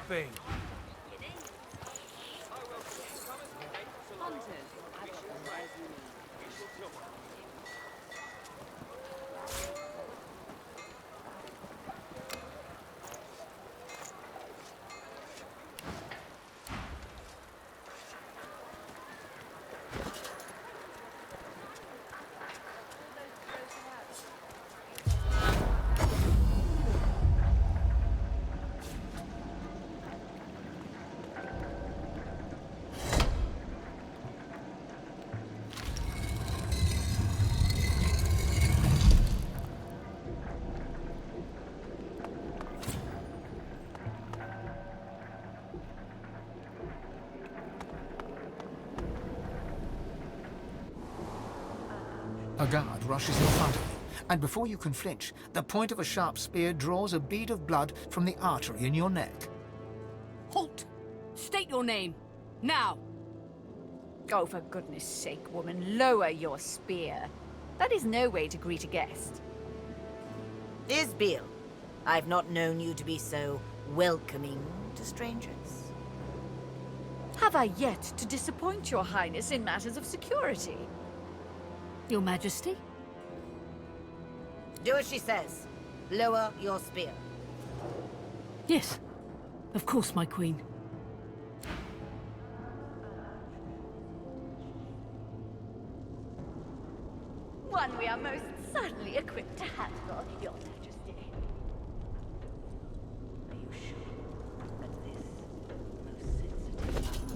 Fane. A guard rushes in front of you, and before you can flinch, the point of a sharp spear draws a bead of blood from the artery in your neck. Halt! State your name. Now! Oh, for goodness sake, woman, lower your spear. That is no way to greet a guest. Isbiel, I've not known you to be so welcoming to strangers. Have I yet to disappoint your highness in matters of security? Your Majesty? Do as she says. Lower your spear. Yes. Of course, my queen. One we are most certainly equipped to handle, your majesty. Are you sure that this most sensitive...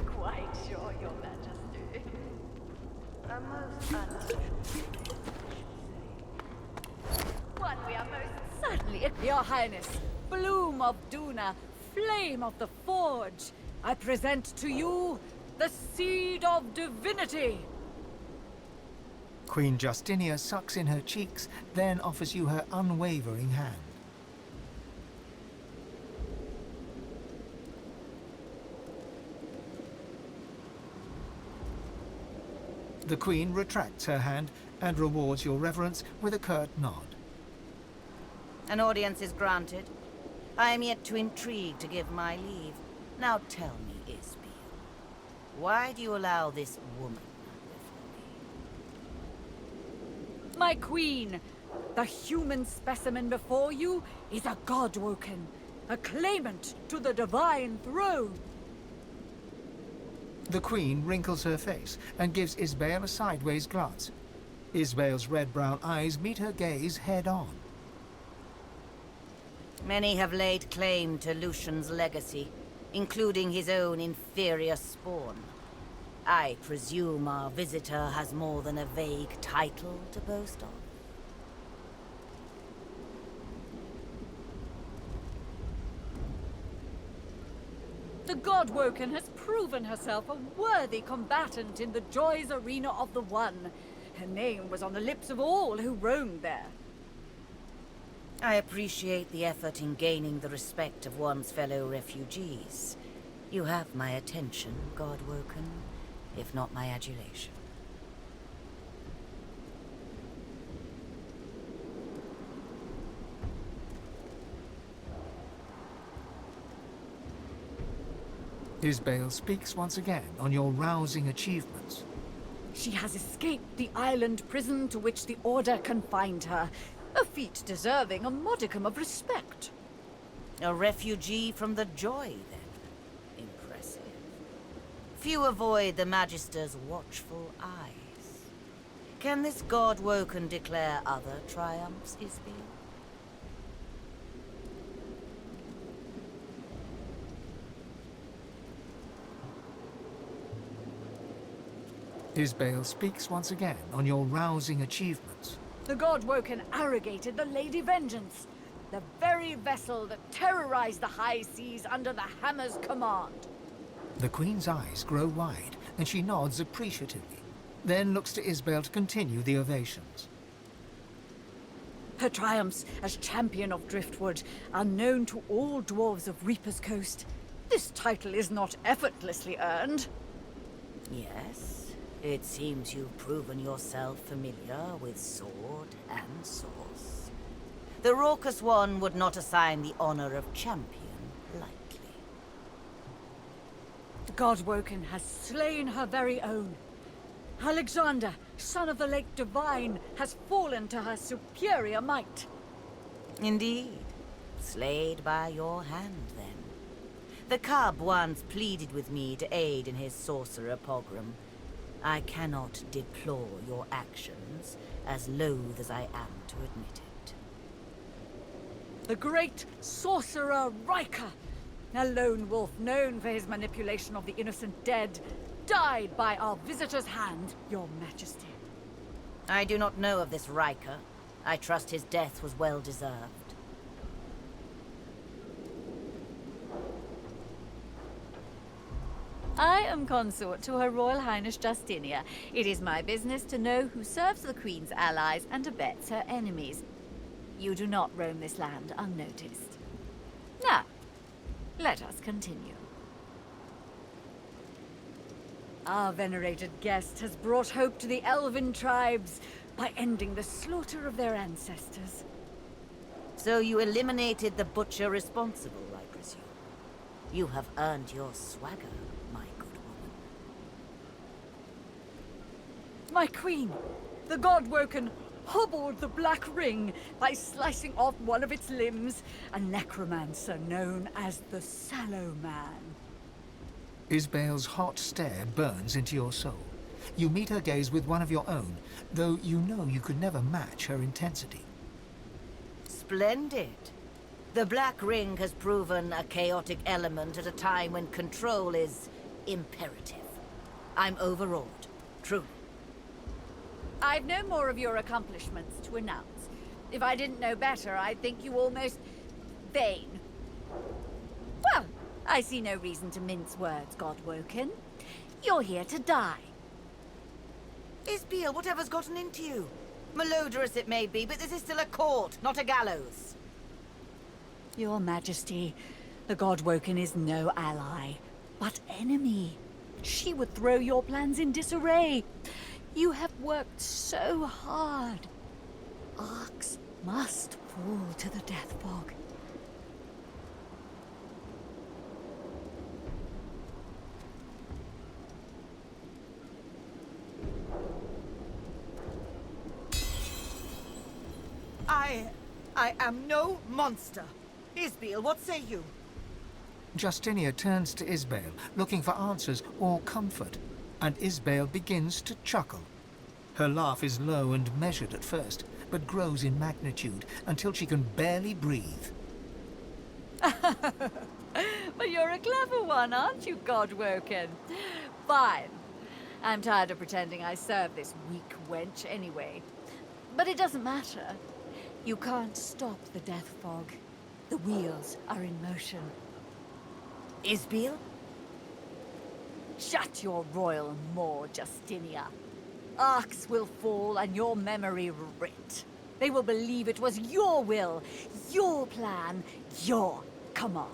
Quite sure, your majesty. A most unusual, One we are most certainly equipped. Your highness, Bloom of Duna, Flame of the Forge, I present to you the Seed of Divinity. Queen Justinia sucks in her cheeks, then offers you her unwavering hand. The Queen retracts her hand and rewards your reverence with a curt nod. An audience is granted. I am yet too intrigued to give my leave. Now tell me, Isbiel, why do you allow this woman before me? My queen, the human specimen before you is a godwoken, a claimant to the divine throne. The Queen wrinkles her face and gives Isbael a sideways glance. Isbael's red-brown eyes meet her gaze head-on. Many have laid claim to Lucian's legacy, including his own inferior spawn. I presume our visitor has more than a vague title to boast of. The Godwoken has proven herself a worthy combatant in the joys arena of the One. Her name was on the lips of all who roamed there. I appreciate the effort in gaining the respect of one's fellow refugees. You have my attention, Godwoken, if not my adulation. Isbael speaks once again on your rousing achievements. She has escaped the island prison to which the Order confined her. A feat deserving a modicum of respect. A refugee from the Joy, then. Impressive. Few avoid the Magister's watchful eyes. Can this Godwoken declare other triumphs, Isbiel? Isbael speaks once again on your rousing achievements. The Godwoken arrogated the Lady Vengeance, the very vessel that terrorized the high seas under the Hammer's command. The Queen's eyes grow wide, and she nods appreciatively, then looks to Isbael to continue the ovations. Her triumphs as champion of Driftwood are known to all dwarves of Reaper's Coast. This title is not effortlessly earned. Yes. It seems you've proven yourself familiar with sword and source. The raucous one would not assign the honor of champion lightly. The God-Woken has slain her very own. Alexander, son of the Lake Divine, has fallen to her superior might. Indeed. Slayed by your hand, then. The cub once pleaded with me to aid in his sorcerer pogrom. I cannot deplore your actions, as loath as I am to admit it. The great sorcerer Riker, a lone wolf known for his manipulation of the innocent dead, died by our visitor's hand, Your Majesty. I do not know of this Riker. I trust his death was well deserved. I am consort to Her Royal Highness Justinia. It is my business to know who serves the Queen's allies and abets her enemies. You do not roam this land unnoticed. Now, let us continue. Our venerated guest has brought hope to the elven tribes by ending the slaughter of their ancestors. So you eliminated the butcher responsible, I presume. You have earned your swagger, my good woman. My queen, the God-Woken, hobbled the Black Ring by slicing off one of its limbs, a necromancer known as the Sallow Man. Isbale's hot stare burns into your soul. You meet her gaze with one of your own, though you know you could never match her intensity. Splendid. The Black Ring has proven a chaotic element at a time when control is imperative. I'm overawed, truly. I've no more of your accomplishments to announce. If I didn't know better, I'd think you almost vain. Well, I see no reason to mince words, God-Woken. You're here to die. Isbeel, whatever's gotten into you? Malodorous it may be, but this is still a court, not a gallows. Your Majesty, the God-Woken is no ally, but enemy. She would throw your plans in disarray. You have worked so hard. Arcs must fall to the death fog. I am no monster. Isbeel, what say you? Justinia turns to Isbale, looking for answers or comfort, and Isbale begins to chuckle. Her laugh is low and measured at first, but grows in magnitude until she can barely breathe. But you're a clever one, aren't you, God-Woken? Fine. I'm tired of pretending I serve this weak wench anyway. But it doesn't matter. You can't stop the death fog. The wheels are in motion. Isbeel? Shut your royal maw, Justinia. Arcs will fall and your memory writ. They will believe it was your will, your plan, your command.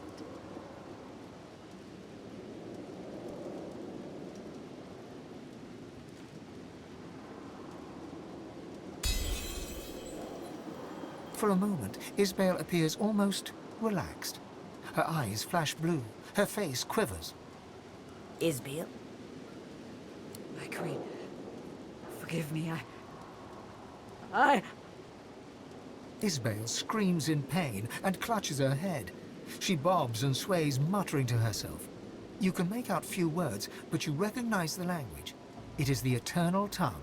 For a moment, Isbale appears almost relaxed. Her eyes flash blue. Her face quivers. Isbeel? My queen, forgive me, I... Isbale screams in pain and clutches her head. She bobs and sways, muttering to herself. You can make out few words, but you recognize the language. It is the eternal tongue.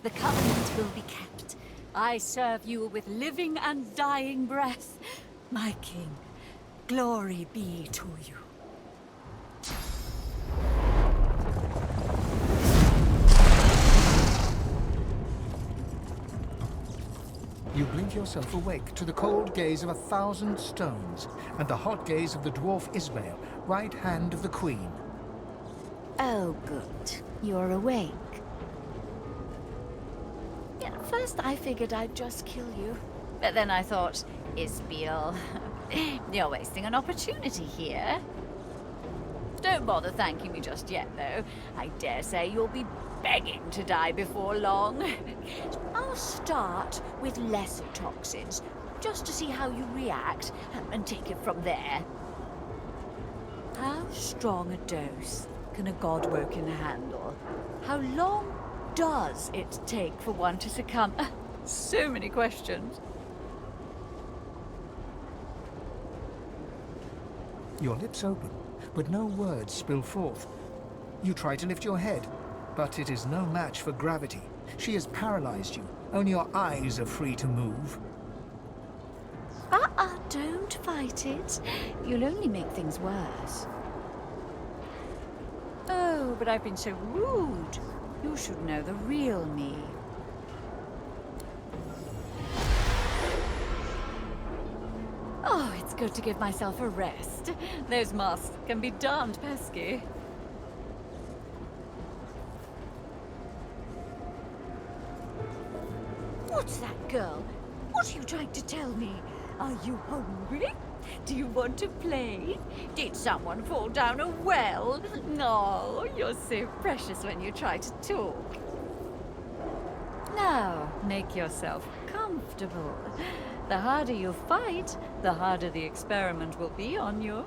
The covenant will be kept. I serve you with living and dying breath. My king, glory be to you. You blink yourself awake to the cold gaze of 1,000 stones and the hot gaze of the dwarf Isbale, right hand of the queen. Oh, good. You're awake. Yeah, at first I figured I'd just kill you. But then I thought, Isbeel, you're wasting an opportunity here. Don't bother thanking me just yet, though. I dare say you'll be begging to die before long. I'll start with lesser toxins, just to see how you react, and take it from there. How strong a dose can a Godwoken handle? How long does it take for one to succumb? So many questions. Your lips open, but no words spill forth. You try to lift your head, but it is no match for gravity. She has paralyzed you. Only your eyes are free to move. Don't fight it. You'll only make things worse. Oh, but I've been so rude. You should know the real me. Oh, it's good to give myself a rest. Those masks can be darned pesky. What's that, girl? What are you trying to tell me? Are you hungry? Do you want to play? Did someone fall down a well? No, you're so precious when you try to talk. Now, make yourself comfortable. The harder you fight, the harder the experiment will be on you.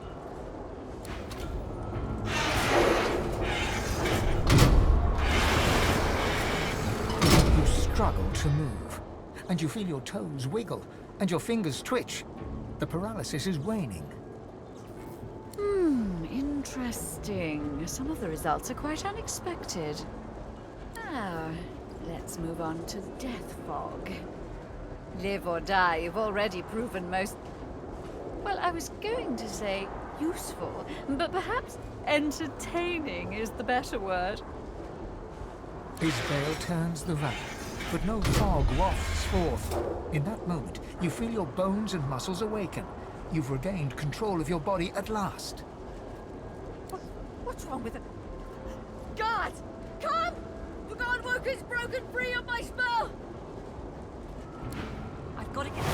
You struggle to move, and you feel your toes wiggle, and your fingers twitch. The paralysis is waning. Interesting. Some of the results are quite unexpected. Now, let's move on to Death Fog. Live or die, you've already proven most... Well, I was going to say useful, but perhaps entertaining is the better word. Isbale turns the valve, but no fog wafts forth. In that moment, you feel your bones and muscles awaken. You've regained control of your body at last. What's wrong with it? God! Come! The Godwoken's broken free of my spell! I've got to get...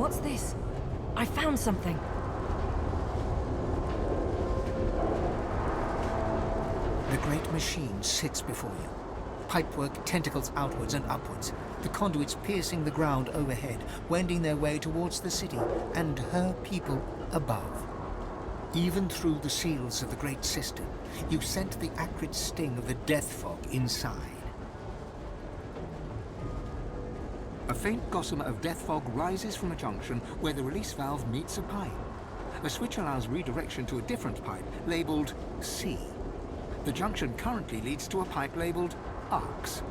What's this? I found something. The great machine sits before you. Pipework tentacles outwards and upwards, the conduits piercing the ground overhead, wending their way towards the city and her people above. Even through the seals of the great system, you scent the acrid sting of the death fog inside. A faint gossamer of death fog rises from a junction where the release valve meets a pipe. A switch allows redirection to a different pipe, labelled C. The junction currently leads to a pipe labelled Arcs.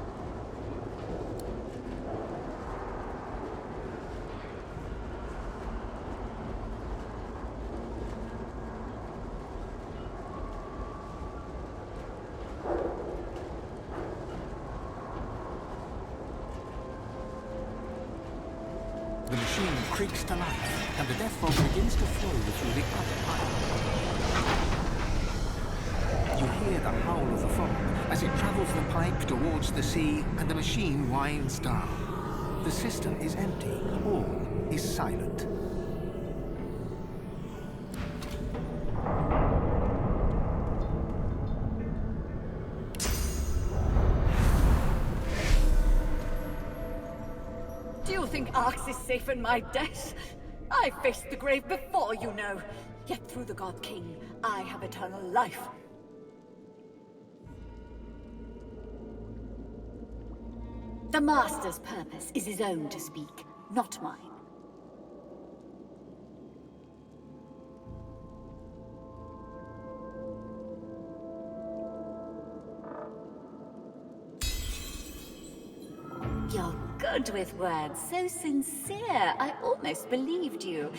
The machine creaks to life, and the death fog begins to flow through the upper pipe. You hear the howl of the fog as it travels the pipe towards the sea, and the machine winds down. The system is empty. All is silent. Do you think Arx is safe in my death? I faced the grave before, you know. Yet through the God King, I have eternal life. The Master's purpose is his own to speak, not mine. You're good with words, so sincere. I almost believed you.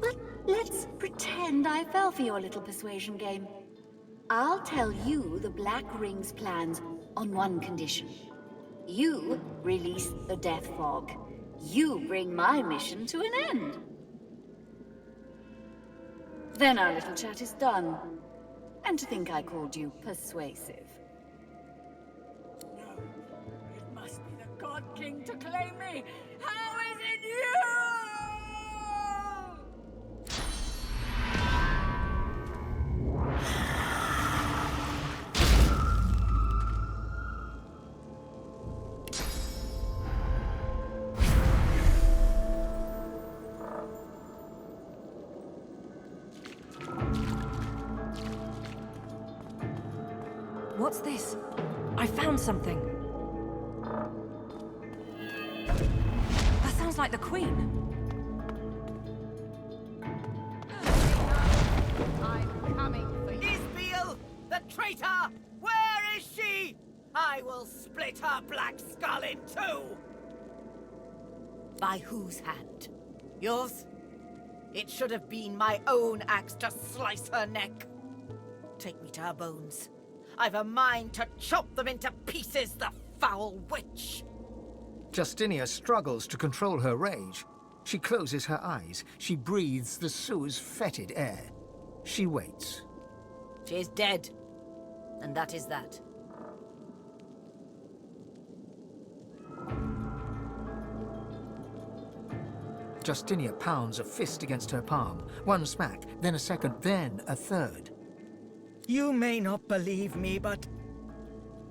But let's pretend I fell for your little persuasion game. I'll tell you the Black Ring's plans on one condition. You release the death fog. You bring my mission to an end. Then our little chat is done. And to think I called you persuasive. No, it must be the God King to claim me. How is it you? What's this? I found something. That sounds like the Queen. I'm coming for you. Isbiel, the traitor! Where is she? I will split her black skull in two! By whose hand? Yours? It should have been my own axe to slice her neck. Take me to her bones. I've a mind to chop them into pieces, the foul witch! Justinia struggles to control her rage. She closes her eyes. She breathes the sewer's fetid air. She waits. She is dead. And that is that. Justinia pounds a fist against her palm. One smack, then a second, then a third. You may not believe me, but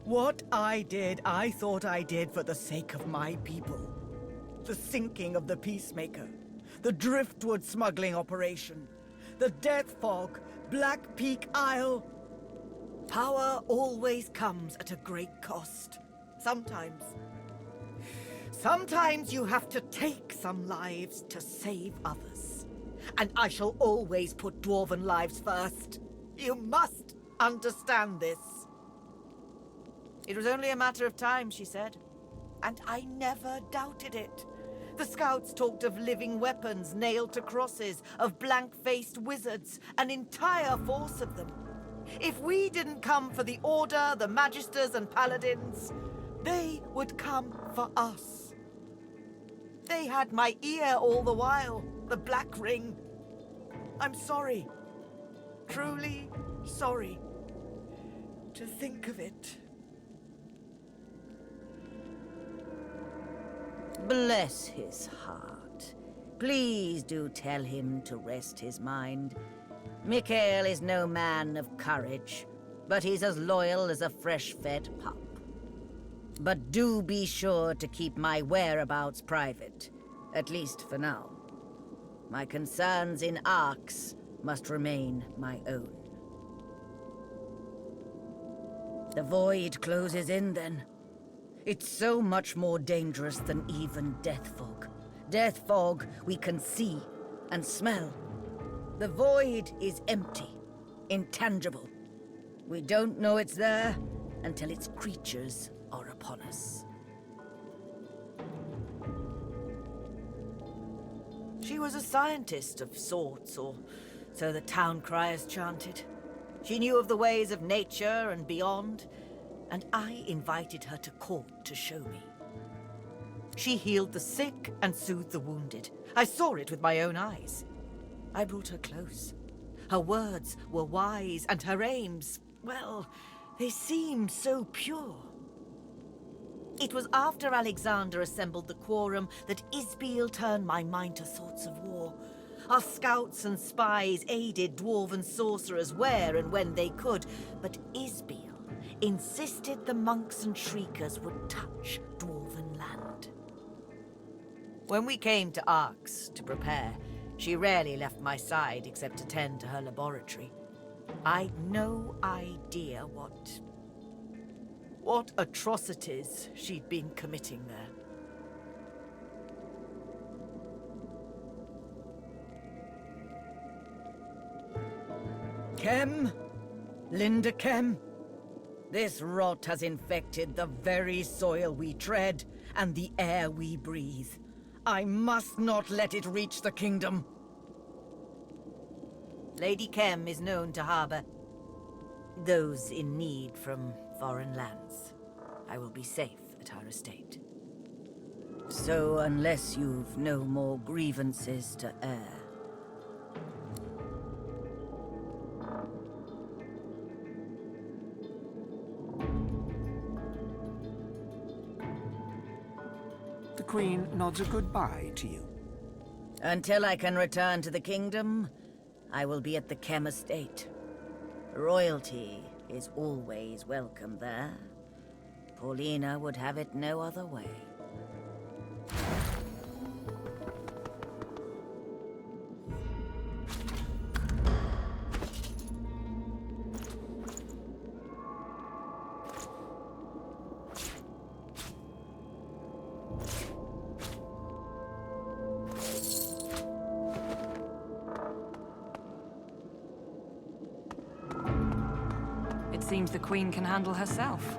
what I did, I thought I did for the sake of my people. The sinking of the Peacemaker, the driftwood smuggling operation, the death fog, Black Peak Isle. Power always comes at a great cost. Sometimes you have to take some lives to save others. And I shall always put Dwarven lives first. You must understand this. It was only a matter of time, she said. And I never doubted it. The scouts talked of living weapons nailed to crosses, of blank-faced wizards, an entire force of them. If we didn't come for the Order, the Magisters and Paladins, they would come for us. They had my ear all the while, the Black Ring. I'm sorry. Truly sorry to think of it. Bless his heart. Please do tell him to rest his mind. Mikhail is no man of courage, but he's as loyal as a fresh-fed pup. But do be sure to keep my whereabouts private, at least for now. My concerns in Arx must remain my own. The void closes in then. It's so much more dangerous than even death fog. Death fog we can see and smell. The void is empty, intangible. We don't know it's there until its creatures are upon us. She was a scientist of sorts, or so the town criers chanted. She knew of the ways of nature and beyond, and I invited her to court to show me. She healed the sick and soothed the wounded. I saw it with my own eyes. I brought her close. Her words were wise, and her aims, well, they seemed so pure. It was after Alexander assembled the quorum that Isbiel turned my mind to thoughts of war. Our scouts and spies aided dwarven sorcerers where and when they could, but Isbiel insisted the monks and shriekers would touch dwarven land. When we came to Arx to prepare, she rarely left my side except to tend to her laboratory. I'd no idea what atrocities she'd been committing there. Chem? Linda Chem? This rot has infected the very soil we tread and the air we breathe. I must not let it reach the kingdom. Lady Chem is known to harbor those in need from foreign lands. I will be safe at her estate. So unless you've no more grievances to air... The Queen nods a goodbye to you. Until I can return to the kingdom, I will be at the Chem estate. Royalty is always welcome there. Paulina would have it no other way. It seems the Queen can handle herself.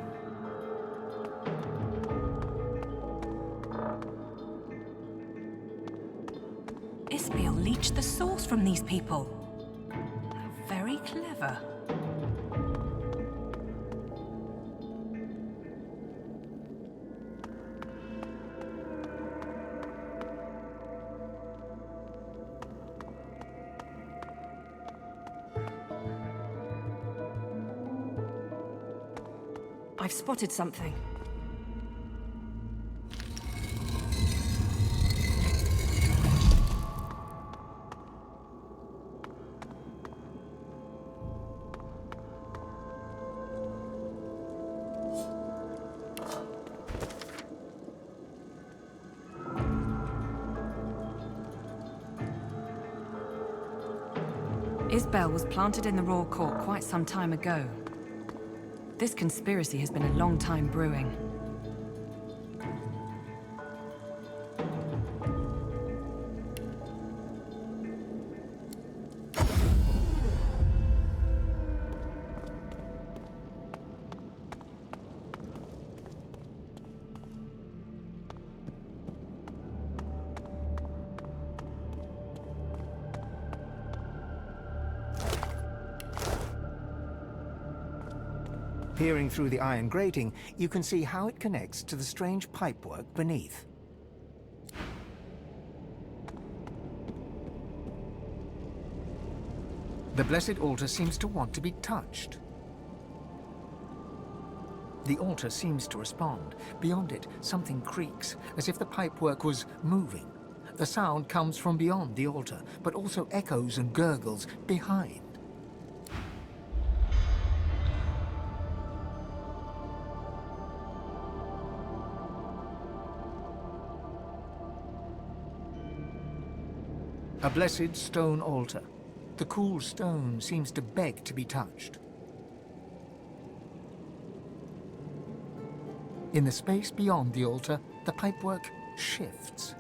Isbiel leached the source from these people. How very clever. I've spotted something. Isbel was planted in the Royal Court quite some time ago. This conspiracy has been a long time brewing. Peering through the iron grating, you can see how it connects to the strange pipework beneath. The Blessed Altar seems to want to be touched. The altar seems to respond. Beyond it, something creaks, as if the pipework was moving. The sound comes from beyond the altar, but also echoes and gurgles behind. A blessed stone altar. The cool stone seems to beg to be touched. In the space beyond the altar, the pipework shifts.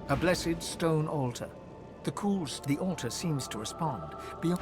A blessed stone altar. The altar seems to respond. Beyond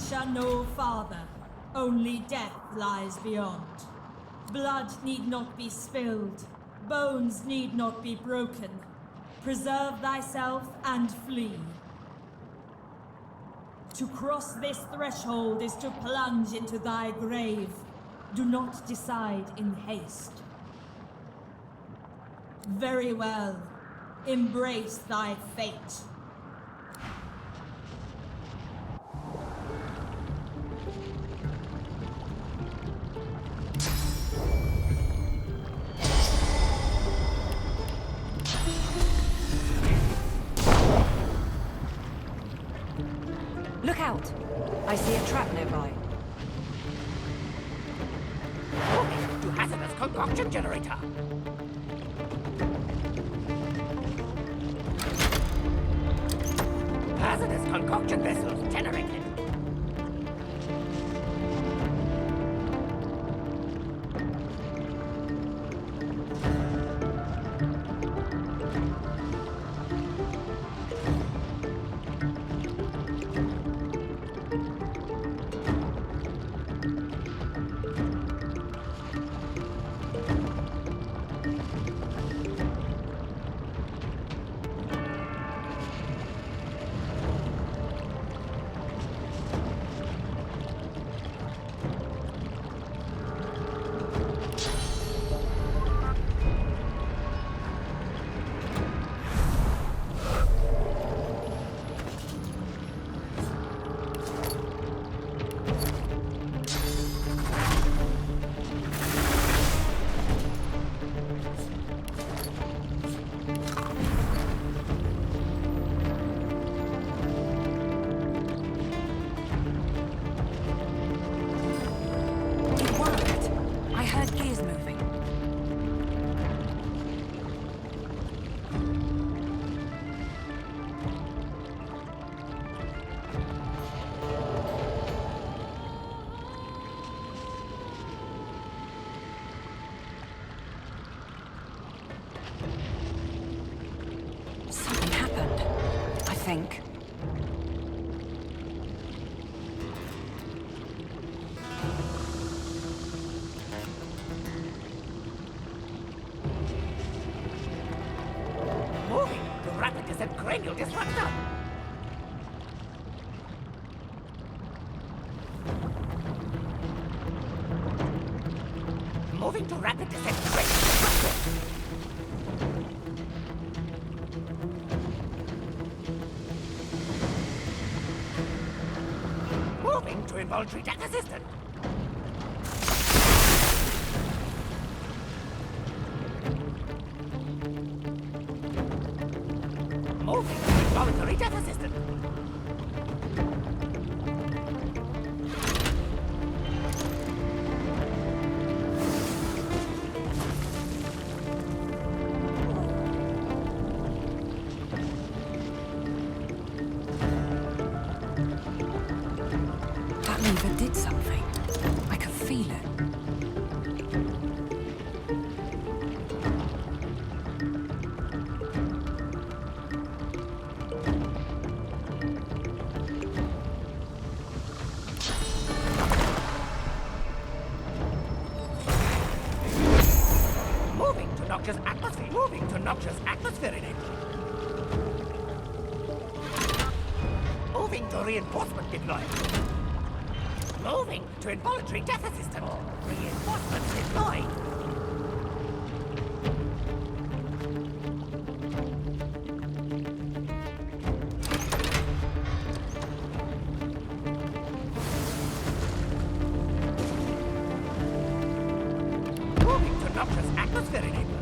adventure no farther. Only death lies beyond. Blood need not be spilled. Bones need not be broken. Preserve thyself and flee. To cross this threshold is to plunge into thy grave. Do not decide in haste. Very well. Embrace thy fate. Look out! I see a trap nearby. To hazardous concoction generator. Hazardous concoction vessels generated. Think. Moving to rapid descent cranial disruptor. Moving to rapid descent cranial disruptor. Moving to involuntary death assistant. Moving to involuntary death assistant. That lever did something. I could feel it. Moving to noxious atmosphere. Moving to noxious atmosphere in it. Moving to reinforcement deployed. Moving to involuntary death assistant. Reinforcements deployed. Moving to noxious atmosphere enabler.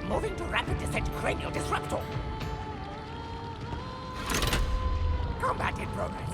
Moving to rapid descent cranial disruptor. Combat in progress.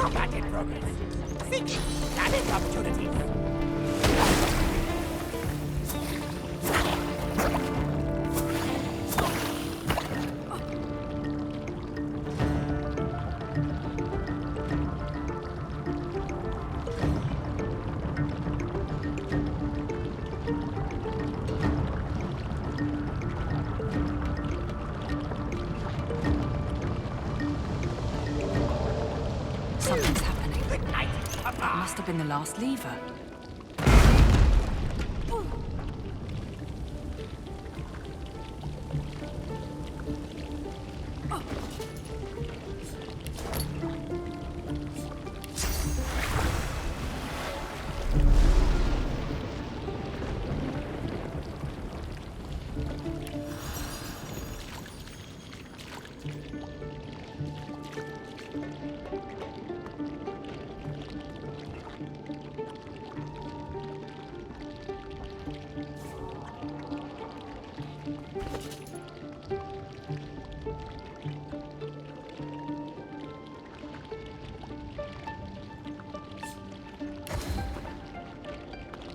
Combat in progress. Seeking damage opportunities. Something's happening. Ignite! It must have been the last lever.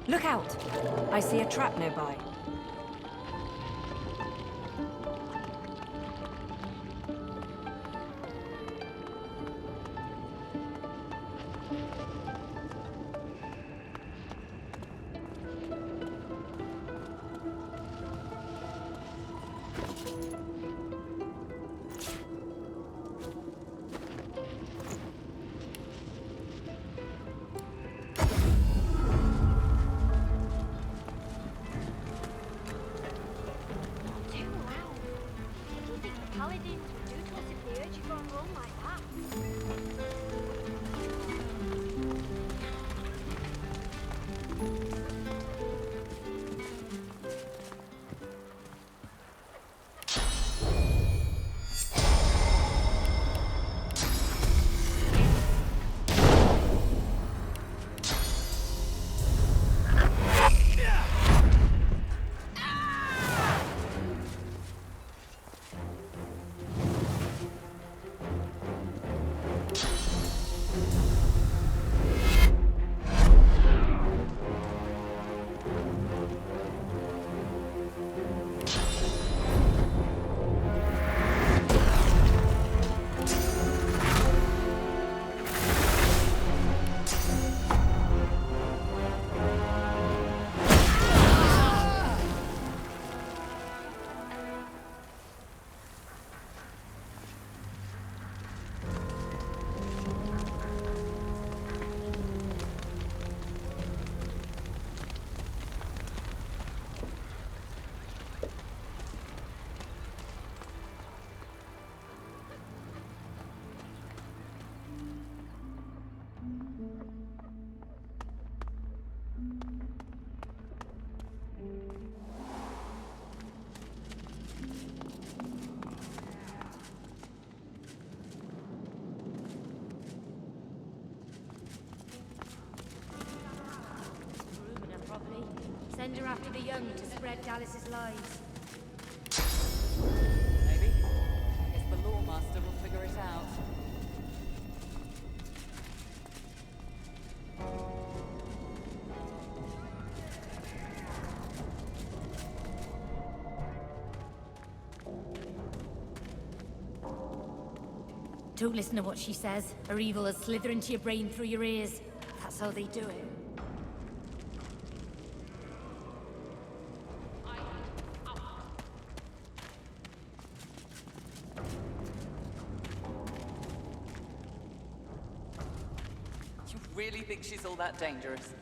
Look out! I see a trap nearby. Send her after the young to spread Dallas's lies. Maybe. I guess the Lawmaster will figure it out. Don't listen to what she says. Her evil will slither into your brain through your ears. That's how they do it. You really think she's all that dangerous?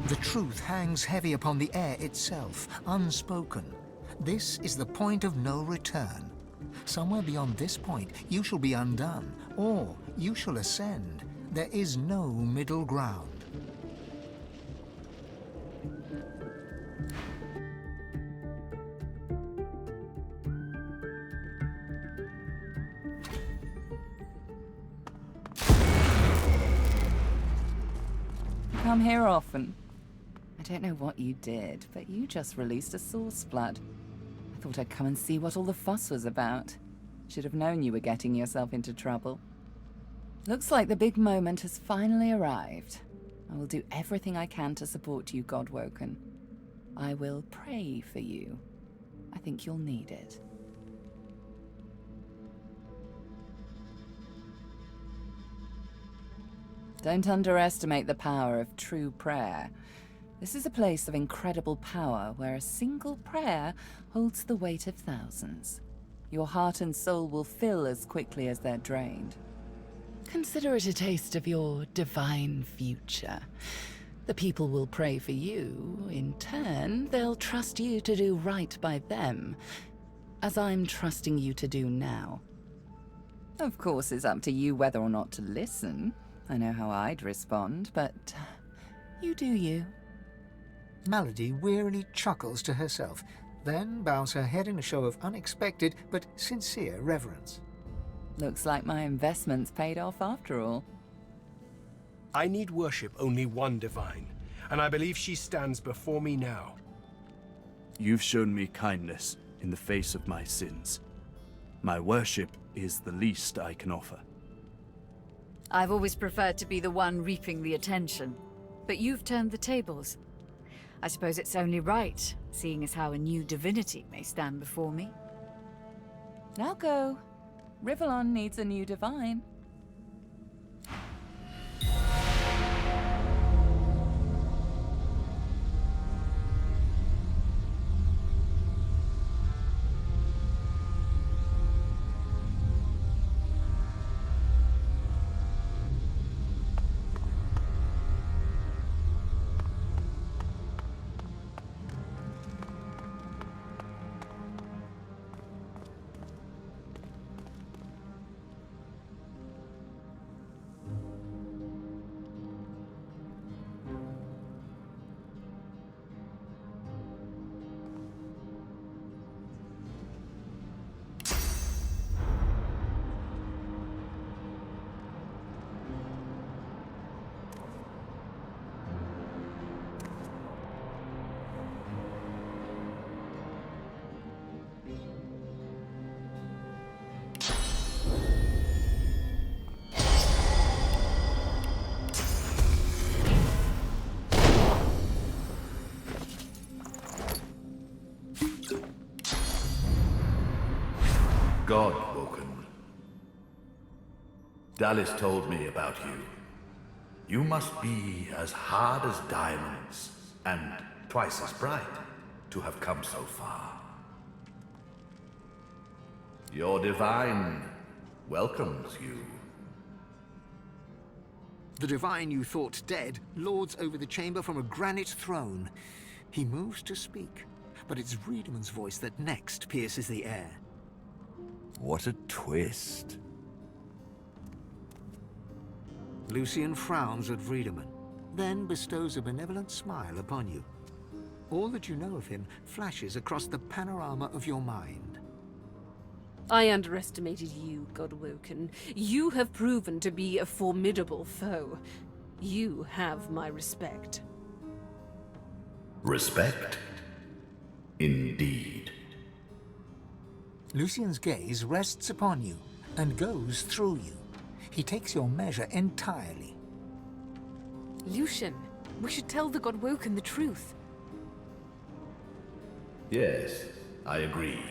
The truth hangs heavy upon the air itself, unspoken. This is the point of no return. Somewhere beyond this point, you shall be undone, or you shall ascend. There is no middle ground. Come here often. I don't know what you did, but you just released a source flood. I thought I'd come and see what all the fuss was about. Should have known you were getting yourself into trouble. Looks like the big moment has finally arrived. I will do everything I can to support you, Godwoken. I will pray for you. I think you'll need it. Don't underestimate the power of true prayer. This is a place of incredible power where a single prayer holds the weight of thousands. Your heart and soul will fill as quickly as they're drained. Consider it a taste of your divine future. The people will pray for you. In turn, they'll trust you to do right by them, as I'm trusting you to do now. Of course, it's up to you whether or not to listen. I know how I'd respond, but you do you. Malady wearily chuckles to herself, then bows her head in a show of unexpected but sincere reverence. Looks like my investments paid off after all. I need worship only one divine, and I believe she stands before me now. You've shown me kindness in the face of my sins. My worship is the least I can offer. I've always preferred to be the one reaping the attention, but you've turned the tables. I suppose it's only right, seeing as how a new divinity may stand before me. Now go. Rivellon needs a new divine. Godwoken. Dallis told me about you. You must be as hard as diamonds, and twice as bright, to have come so far. Your divine welcomes you. The divine you thought dead lords over the chamber from a granite throne. He moves to speak, but it's Riedeman's voice that next pierces the air. What a twist. Lucian frowns at Friedemann, then bestows a benevolent smile upon you. All that you know of him flashes across the panorama of your mind. I underestimated you, Godwoken. You have proven to be a formidable foe. You have my respect. Respect? Indeed. Lucian's gaze rests upon you and goes through you. He takes your measure entirely. Lucian, we should tell the Godwoken the truth. Yes, I agree.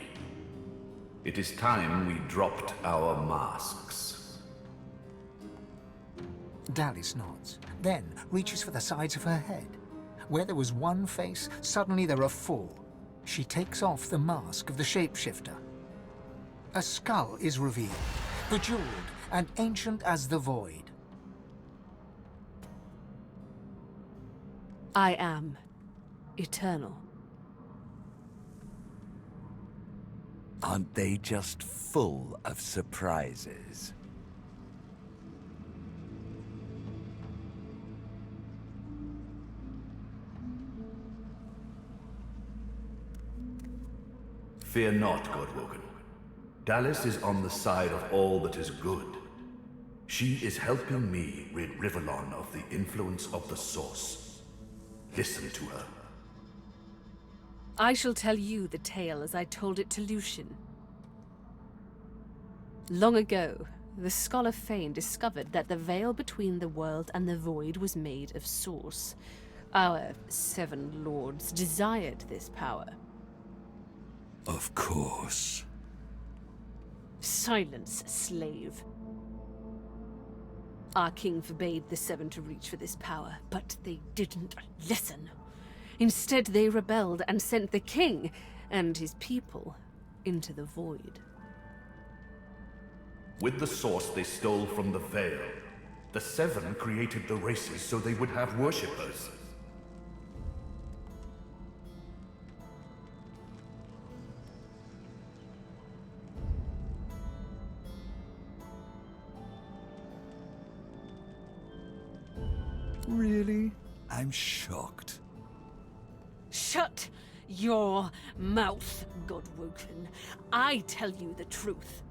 It is time we dropped our masks. Dallis nods, then reaches for the sides of her head. Where there was one face, suddenly there are four. She takes off the mask of the shapeshifter. A skull is revealed, bejeweled and ancient as the void. I am eternal. Aren't they just full of surprises? Fear not, Godwoken. Dallis is on the side of all that is good. She is helping me rid Rivellon of the influence of the Source. Listen to her. I shall tell you the tale as I told it to Lucian. Long ago, the scholar Fane discovered that the veil between the world and the void was made of Source. Our 7 lords desired this power. Of course. Silence, slave. Our king forbade the 7 to reach for this power, but they didn't listen. Instead, they rebelled and sent the king and his people into the void. With the Source they stole from the Veil. The 7 created the races so they would have worshippers. Really? I'm shocked. Shut your mouth, Godwoken. I tell you the truth.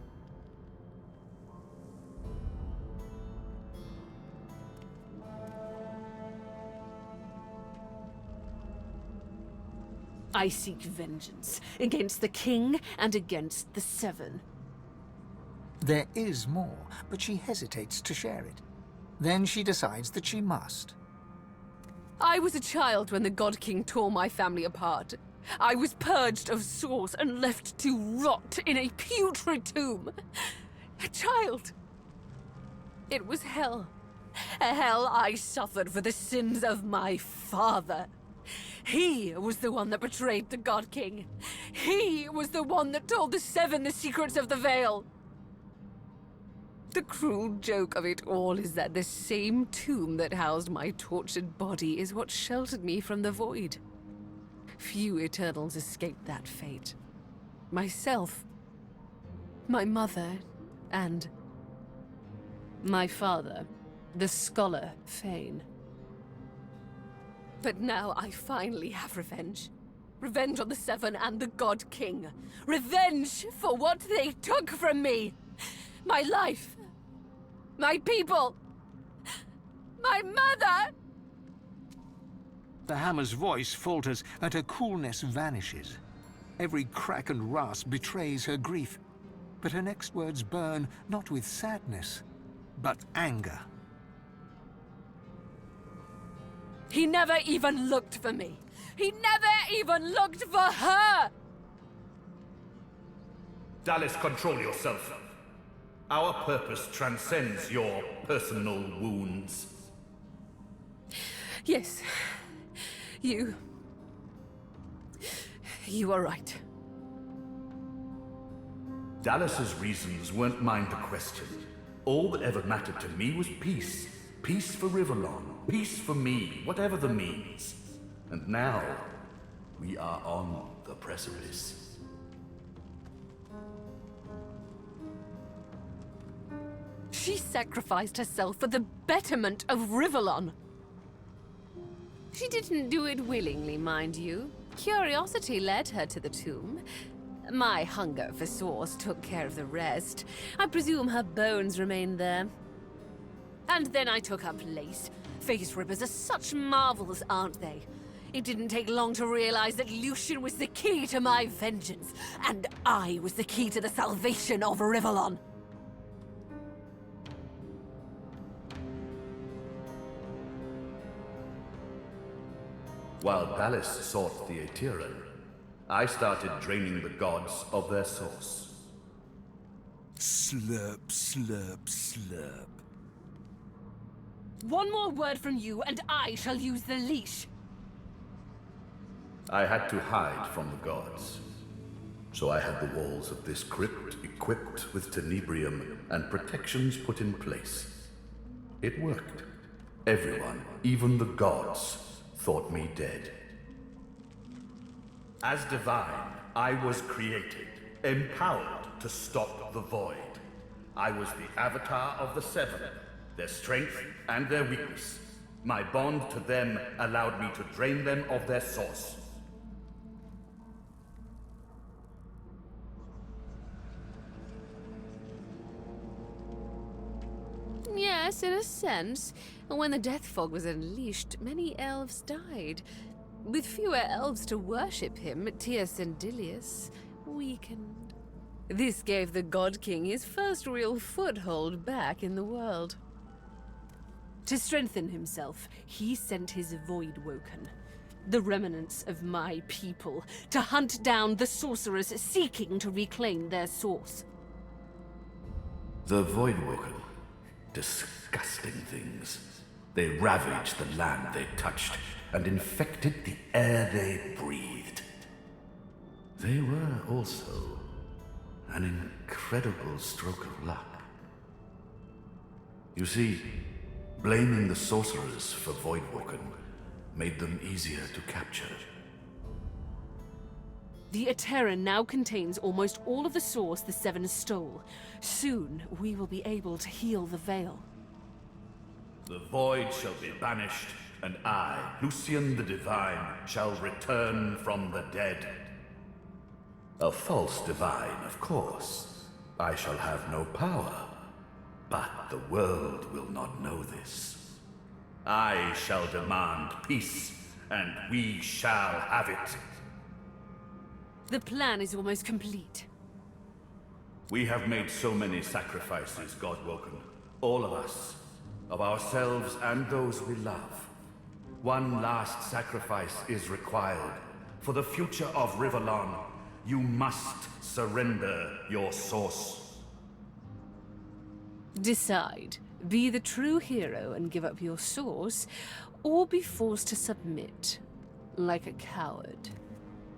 I seek vengeance against the king and against the 7. There is more, but she hesitates to share it. Then she decides that she must. I was a child when the God King tore my family apart. I was purged of Source and left to rot in a putrid tomb. A child. It was hell. A hell I suffered for the sins of my father. He was the one that betrayed the God King. He was the one that told the 7 the secrets of the Veil. The cruel joke of it all is that the same tomb that housed my tortured body is what sheltered me from the void. Few Eternals escaped that fate. Myself, my mother, and my father, the scholar Fane. But now I finally have revenge. Revenge on the 7 and the God King. Revenge for what they took from me. My life. My people! My mother! The hammer's voice falters and her coolness vanishes. Every crack and rasp betrays her grief. But her next words burn not with sadness, but anger. He never even looked for me. He never even looked for her! Dallis, control yourself. Our purpose transcends your personal wounds. Yes. You are right. Dallas's reasons weren't mine to question. All that ever mattered to me was peace. Peace for Rivellon. Peace for me, whatever the means. And now, we are on the precipice. She sacrificed herself for the betterment of Rivellon. She didn't do it willingly, mind you. Curiosity led her to the tomb. My hunger for Source took care of the rest. I presume her bones remained there. And then I took her place. Face rippers are such marvels, aren't they? It didn't take long to realize that Lucian was the key to my vengeance, and I was the key to the salvation of Rivellon. While Dallis sought the Aetheran, I started draining the gods of their source. Slurp, slurp, slurp. One more word from you, and I shall use the leash. I had to hide from the gods. So I had the walls of this crypt equipped with tenebrium and protections put in place. It worked. Everyone, even the gods, thought me dead. As divine, I was created, empowered to stop the void. I was the avatar of the Seven, their strength and their weakness. My bond to them allowed me to drain them of their source. Yes, in a sense. When the death fog was unleashed, many elves died. With fewer elves to worship him, Tias and Dilius weakened. This gave the God King his first real foothold back in the world. To strengthen himself, he sent his Void Woken, the remnants of my people, to hunt down the sorcerers seeking to reclaim their source. The Void Woken. Disgusting things. They ravaged the land they touched and infected the air they breathed. They were also an incredible stroke of luck. You see, blaming the sorcerers for Voidwoken made them easier to capture. The Ateran now contains almost all of the source the Seven stole. Soon, we will be able to heal the Veil. The void shall be banished, and I, Lucian the Divine, shall return from the dead. A false divine, of course. I shall have no power. But the world will not know this. I shall demand peace, and we shall have it. The plan is almost complete. We have made so many sacrifices, Godwoken. All of us. Of ourselves and those we love. One last sacrifice is required. For the future of Rivellon, you must surrender your source. Decide. Be the true hero and give up your source, or be forced to submit. Like a coward.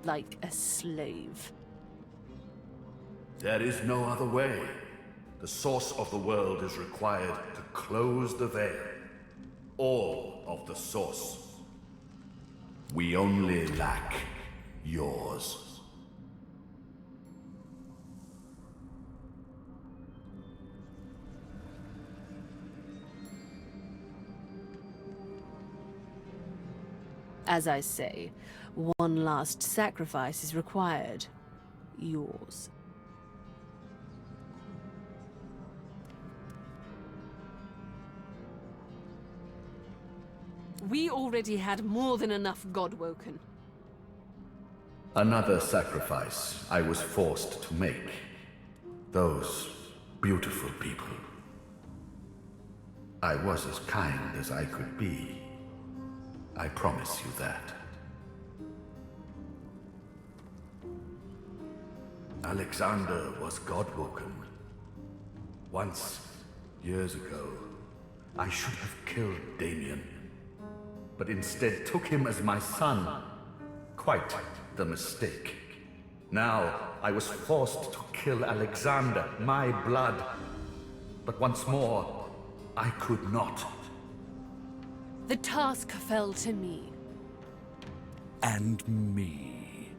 Like a slave. There is no other way. The source of the world is required to close the veil. All of the source. We only lack yours. As I say, one last sacrifice is required. Yours. We already had more than enough Godwoken. Another sacrifice I was forced to make. Those beautiful people. I was as kind as I could be. I promise you that. Alexander was Godwoken. Once, years ago, I should have killed Damien, but instead took him as my son. Quite the mistake. Now, I was forced to kill Alexander, my blood. But once more, I could not. The task fell to me. And me.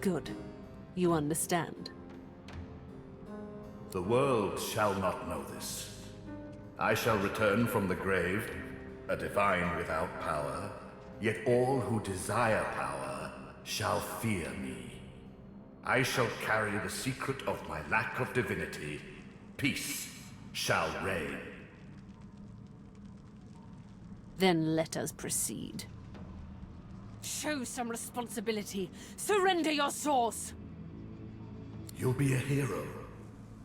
Good. You understand. The world shall not know this. I shall return from the grave, a divine without power, yet all who desire power shall fear me. I shall carry the secret of my lack of divinity. Peace shall reign. Then let us proceed. Show some responsibility. Surrender your source! You'll be a hero.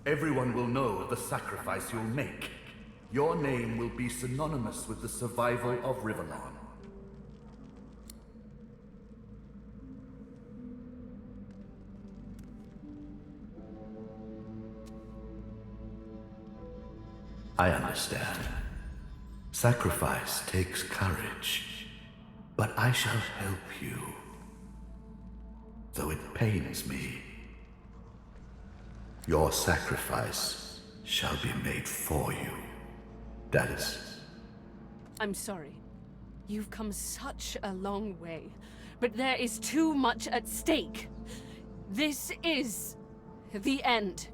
Everyone will know of the sacrifice you'll make. Your name will be synonymous with the survival of Rivellon. I understand. Sacrifice takes courage, but I shall help you. Though it pains me. Your sacrifice shall be made for you. Dallas. I'm sorry. You've come such a long way, but there is too much at stake. This is the end.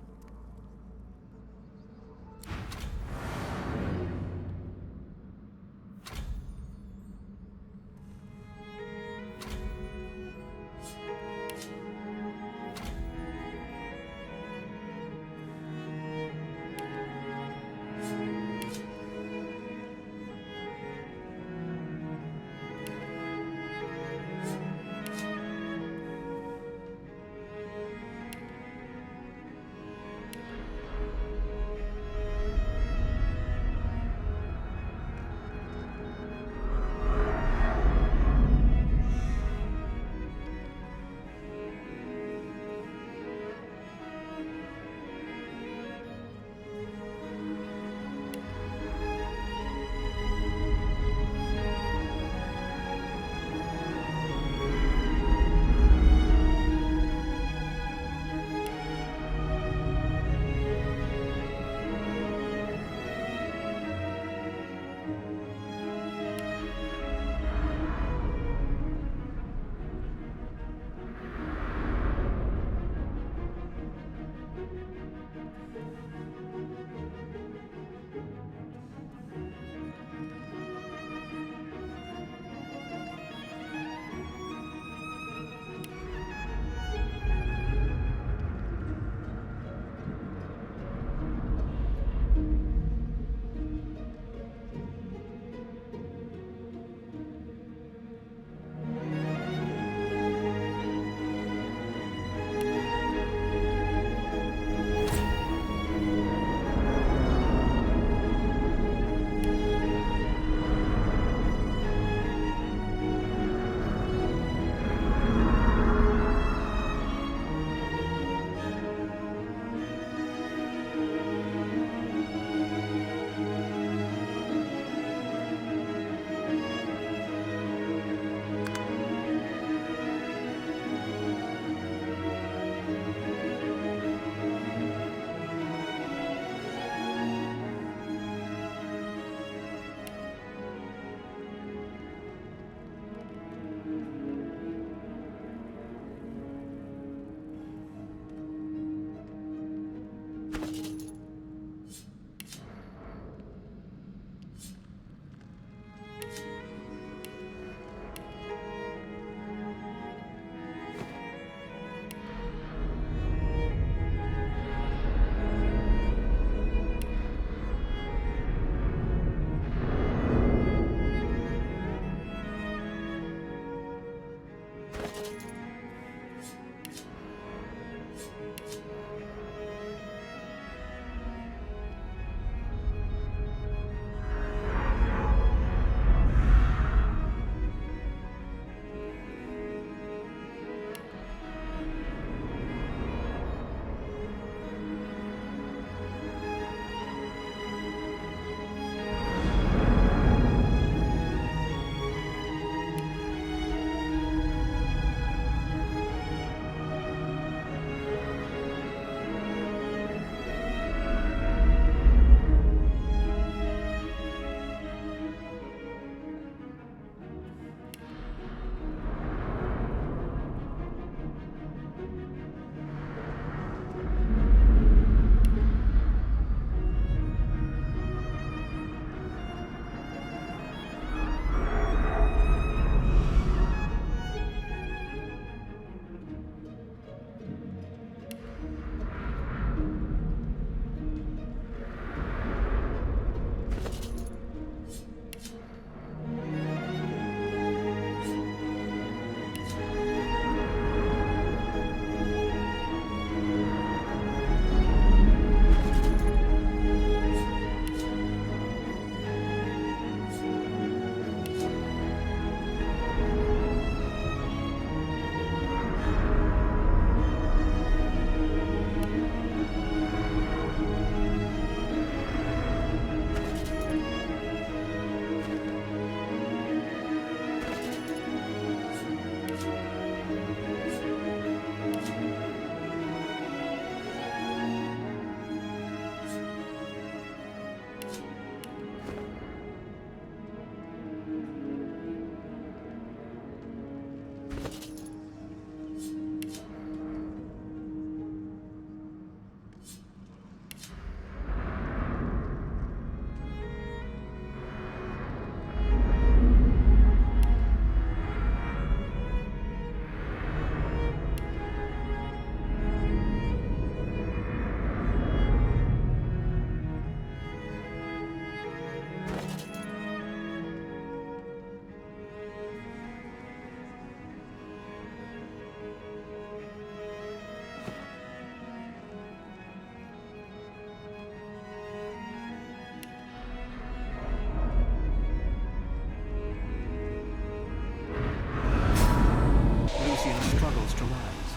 struggles to rise,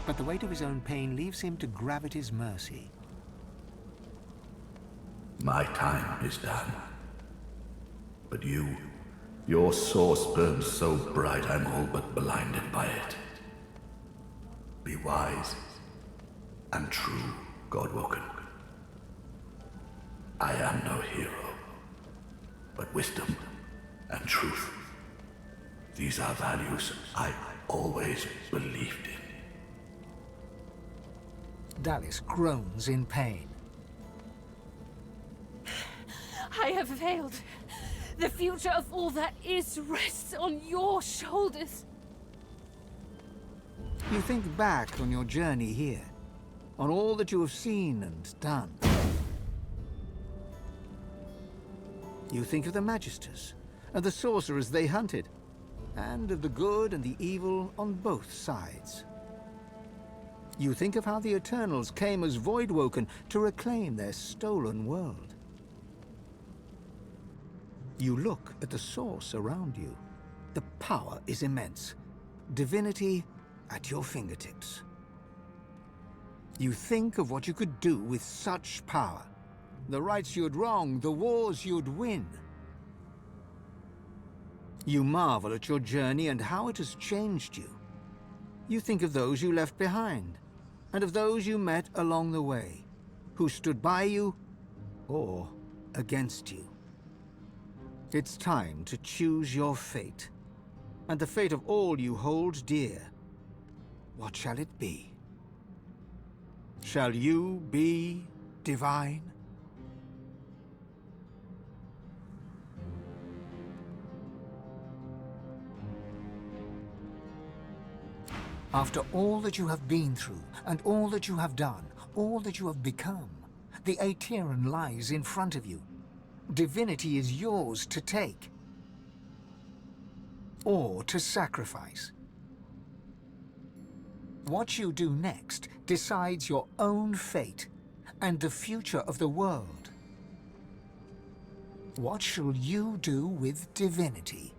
but the weight of his own pain leaves him to gravity's mercy. My time is done. But your source burns so bright I'm all but blinded by it. Be wise and true, Godwoken. I am no hero, but wisdom and truth. These are values I always believed in. Dallis groans in pain. I have failed. The future of all that is rests on your shoulders. You think back on your journey here, on all that you have seen and done. You think of the Magisters, and the sorcerers they hunted, and of the good and the evil on both sides. You think of how the Eternals came as Voidwoken to reclaim their stolen world. You look at the source around you. The power is immense. Divinity at your fingertips. You think of what you could do with such power. The rights you'd wrong, the wars you'd win. You marvel at your journey and how it has changed you. You think of those you left behind, and of those you met along the way, who stood by you or against you. It's time to choose your fate, and the fate of all you hold dear. What shall it be? Shall you be divine? After all that you have been through, and all that you have done, all that you have become, the Aetheran lies in front of you. Divinity is yours to take, or to sacrifice. What you do next decides your own fate and the future of the world. What shall you do with divinity?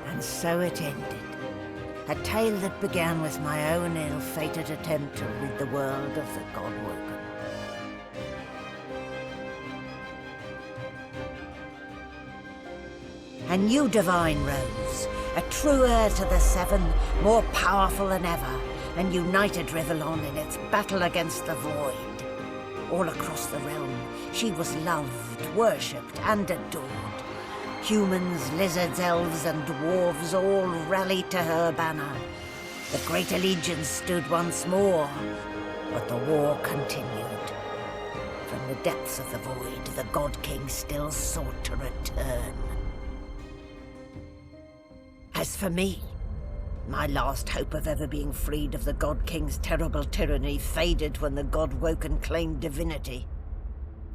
And so it ended. A tale that began with my own ill-fated attempt to rid the world of the Godwoken. A new divine rose, a true heir to the Seven, more powerful than ever, and united Rivellon in its battle against the Void. All across the realm, she was loved, worshipped, and adored. Humans, lizards, elves, and dwarves all rallied to her banner. The Great Allegiance stood once more, but the war continued. From the depths of the Void, the God King still sought to return. As for me, my last hope of ever being freed of the God King's terrible tyranny faded when the Godwoken claimed divinity.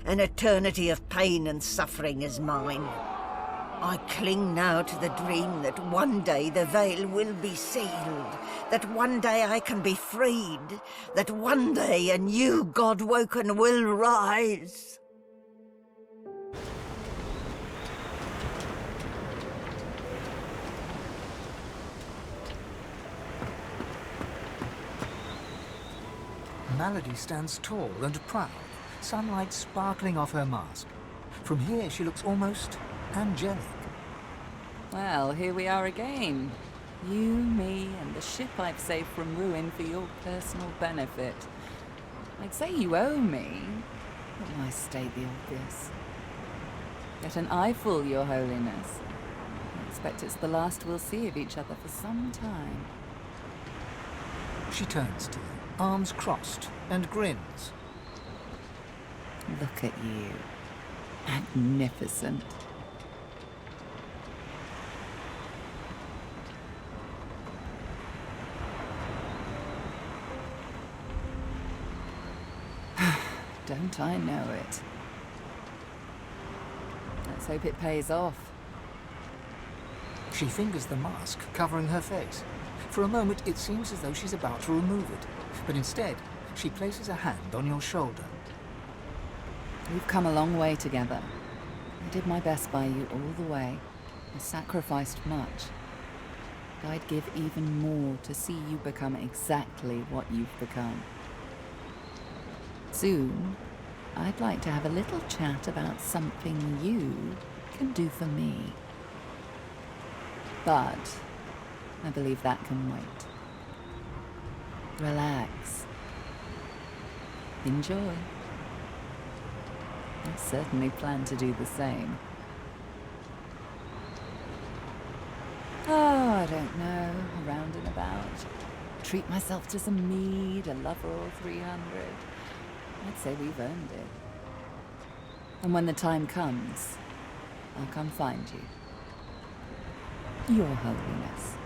An eternity of pain and suffering is mine. I cling now to the dream that one day the veil will be sealed, that one day I can be freed, that one day a new Godwoken will rise. Malady stands tall and proud, sunlight sparkling off her mask. From here she looks almost angelic. Well, here we are again. You, me, and the ship I've saved from ruin for your personal benefit. I'd say you owe me, but why state the obvious? Get an eyeful, Your Holiness. I expect it's the last we'll see of each other for some time. She turns to you, arms crossed, and grins. Look at you. Magnificent. Don't I know it? Let's hope it pays off. She fingers the mask covering her face. For a moment, it seems as though she's about to remove it, but instead, she places a hand on your shoulder. We've come a long way together. I did my best by you all the way. I sacrificed much. I'd give even more to see you become exactly what you've become. Soon, I'd like to have a little chat about something you can do for me. But I believe that can wait. Relax. Enjoy. I certainly plan to do the same. Oh, I don't know, around and about. Treat myself to some mead, a lover or 300. I'd say we've earned it. And when the time comes, I'll come find you. Your Holiness.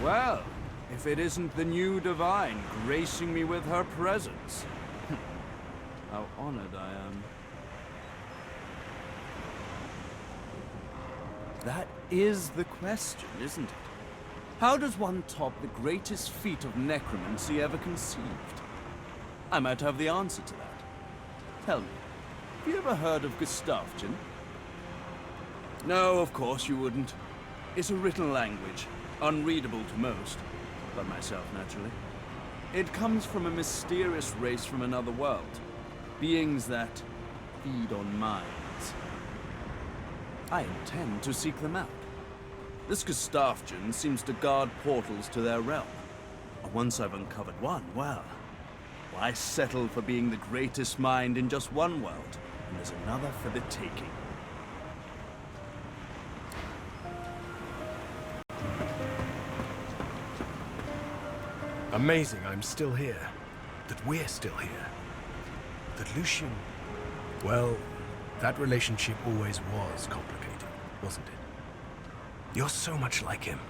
Well, if it isn't the new Divine gracing me with her presence. How honored I am. That is the question, isn't it? How does one top the greatest feat of necromancy ever conceived? I might have the answer to that. Tell me, have you ever heard of Tactician? No, of course you wouldn't. It's a written language, unreadable to most, but myself naturally. It comes from a mysterious race from another world, beings that feed on minds. I intend to seek them out. This Tactician seems to guard portals to their realm. And once I've uncovered one, well, why settle for being the greatest mind in just one world, and there's another for the taking? Amazing I'm still here. That we're still here. That Lucian... Well, that relationship always was complicated, wasn't it? You're so much like him.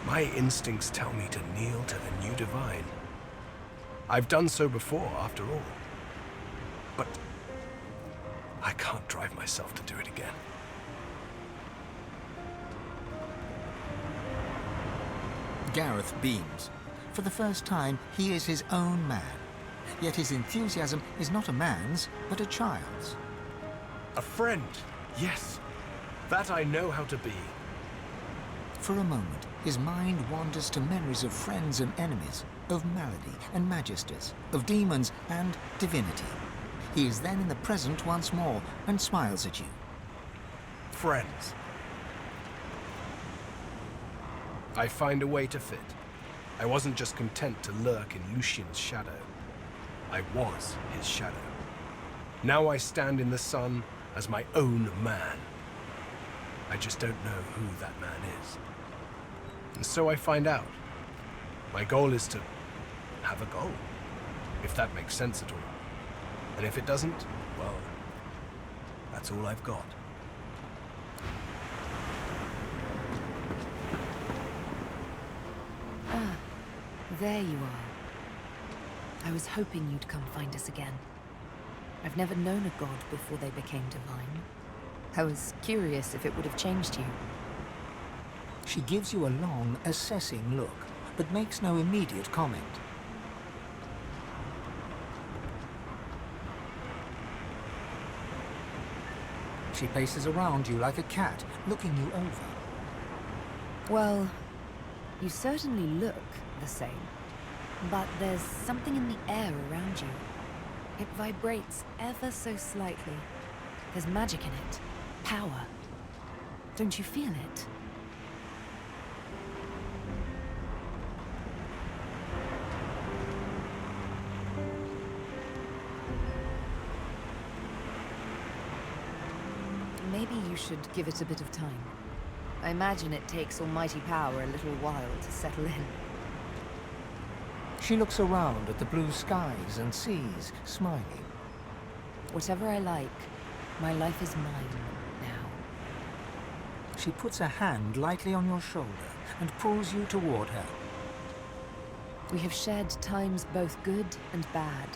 My instincts tell me to kneel to the new Divine. I've done so before, after all. But I can't drive myself to do it again. Gareth beams. For the first time, he is his own man. Yet his enthusiasm is not a man's, but a child's. A friend, yes. That I know how to be. For a moment, his mind wanders to memories of friends and enemies, of malady and magisters, of demons and divinity. He is then in the present once more, and smiles at you. Friends. I find a way to fit. I wasn't just content to lurk in Lucian's shadow. I was his shadow. Now I stand in the sun as my own man. I just don't know who that man is. And so I find out. My goal is to have a goal, if that makes sense at all. And if it doesn't, well, that's all I've got. Ah, there you are. I was hoping you'd come find us again. I've never known a god before they became divine. I was curious if it would have changed you. She gives you a long, assessing look, but makes no immediate comment. She paces around you like a cat, looking you over. Well, you certainly look the same. But there's something in the air around you. It vibrates ever so slightly. There's magic in it. Power. Don't you feel it? Maybe you should give it a bit of time. I imagine it takes almighty power a little while to settle in. She looks around at the blue skies and seas, smiling. Whatever I like, my life is mine now. She puts a hand lightly on your shoulder and pulls you toward her. We have shared times both good and bad.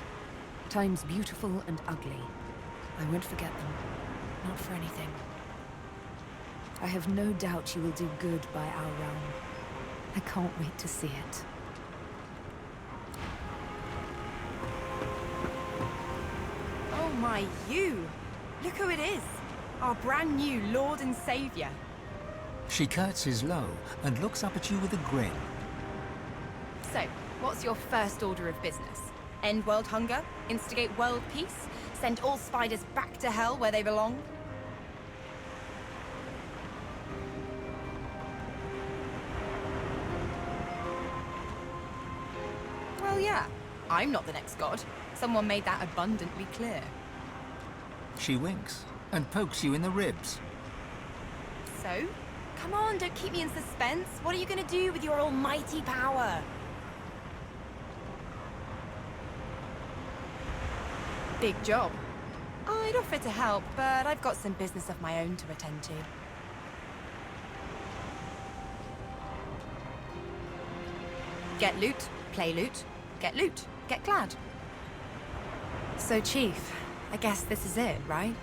Times beautiful and ugly. I won't forget them. Not for anything. I have no doubt you will do good by our realm. I can't wait to see it. Oh my, you! Look who it is! Our brand new Lord and Savior. She curtsies low and looks up at you with a grin. So, what's your first order of business? End world hunger? Instigate world peace? Send all spiders back to hell where they belong? Well, yeah. I'm not the next god. Someone made that abundantly clear. She winks and pokes you in the ribs. So? Come on, don't keep me in suspense. What are you gonna do with your almighty power? Big job. I'd offer to help, but I've got some business of my own to attend to. Get loot, play loot, get loot, get glad. So, Chief, I guess this is it, right?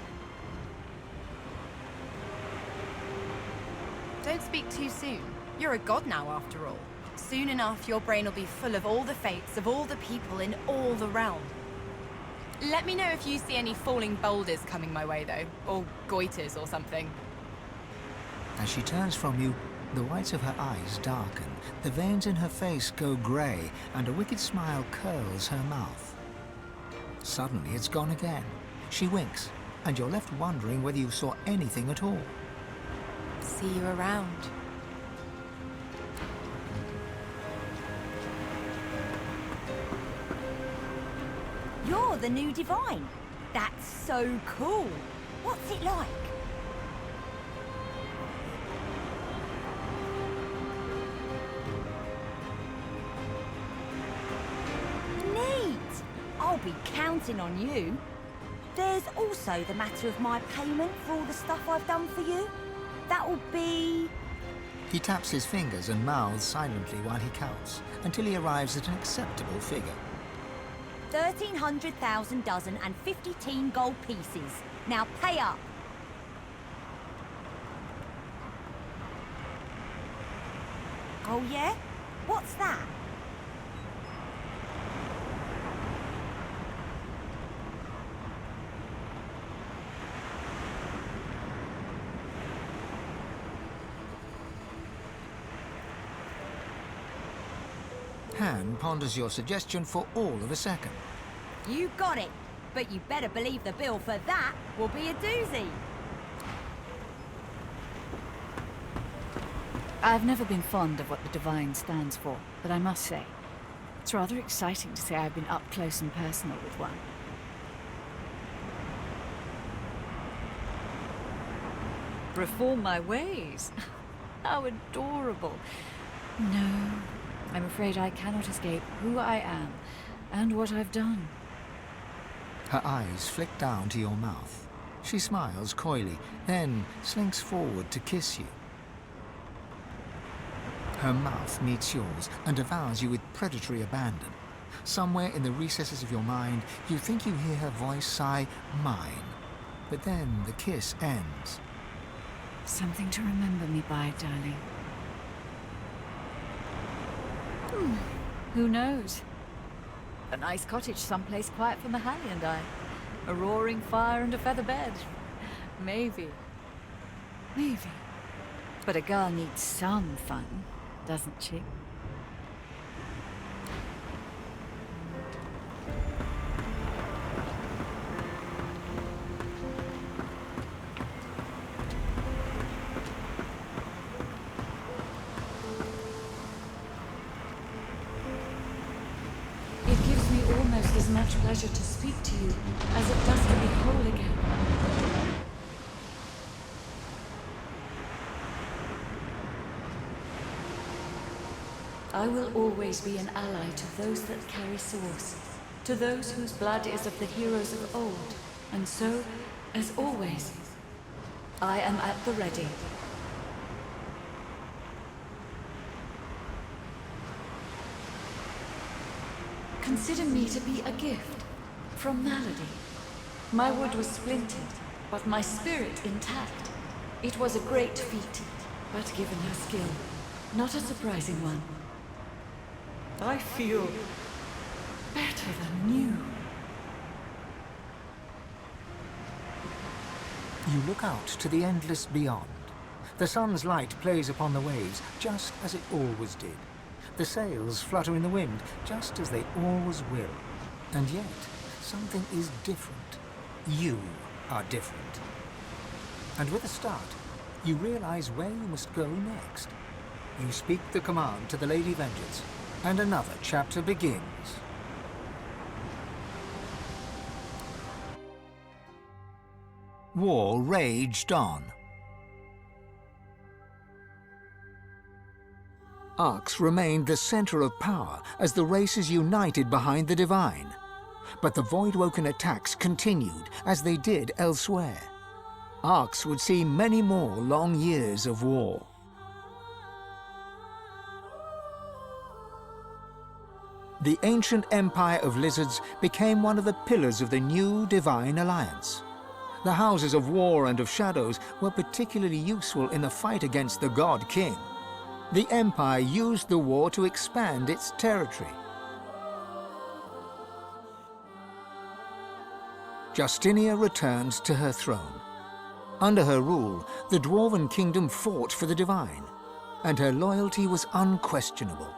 Don't speak too soon. You're a god now, after all. Soon enough, your brain will be full of all the fates of all the people in all the realm. Let me know if you see any falling boulders coming my way, though. Or goiters or something. As she turns from you, the whites of her eyes darken, the veins in her face go grey, and a wicked smile curls her mouth. Suddenly it's gone again. She winks, and you're left wondering whether you saw anything at all. See you around. You're the new Divine. That's so cool. What's it like? Neat. I'll be counting on you. There's also the matter of my payment for all the stuff I've done for you. That'll be... He taps his fingers and mouths silently while he counts, until he arrives at an acceptable figure. 1,300,000 dozen and 50 teen gold pieces. Now pay up. Oh yeah? What's that? Han ponders your suggestion for all of a second. You got it. But you better believe the bill for that will be a doozy. I've never been fond of what the Divine stands for, but I must say, it's rather exciting to say I've been up close and personal with one. Reform my ways? How adorable. No, I'm afraid I cannot escape who I am and what I've done. Her eyes flick down to your mouth. She smiles coyly, then slinks forward to kiss you. Her mouth meets yours and devours you with predatory abandon. Somewhere in the recesses of your mind, you think you hear her voice sigh, "mine." But then the kiss ends. Something to remember me by, darling. Who knows? A nice cottage someplace quiet for Mahali and I. A roaring fire and a feather bed. Maybe. Maybe. But a girl needs some fun, doesn't she? As much pleasure to speak to you as it does to be whole again. I will always be an ally to those that carry Source, to those whose blood is of the heroes of old. And so, as always, I am at the ready. Consider me to be a gift from Malady. My wood was splintered, but my spirit intact. It was a great feat, but given her skill, not a surprising one. I feel better than new. You look out to the endless beyond. The sun's light plays upon the waves, just as it always did. The sails flutter in the wind, just as they always will. And yet, something is different. You are different. And with a start, you realize where you must go next. You speak the command to the Lady Vengeance, and another chapter begins. War raged on. Arx remained the center of power as the races united behind the Divine. But the Voidwoken attacks continued as they did elsewhere. Arx would see many more long years of war. The ancient empire of lizards became one of the pillars of the new Divine Alliance. The houses of war and of shadows were particularly useful in the fight against the God King. The Empire used the war to expand its territory. Justinia returned to her throne. Under her rule, the Dwarven Kingdom fought for the Divine, and her loyalty was unquestionable.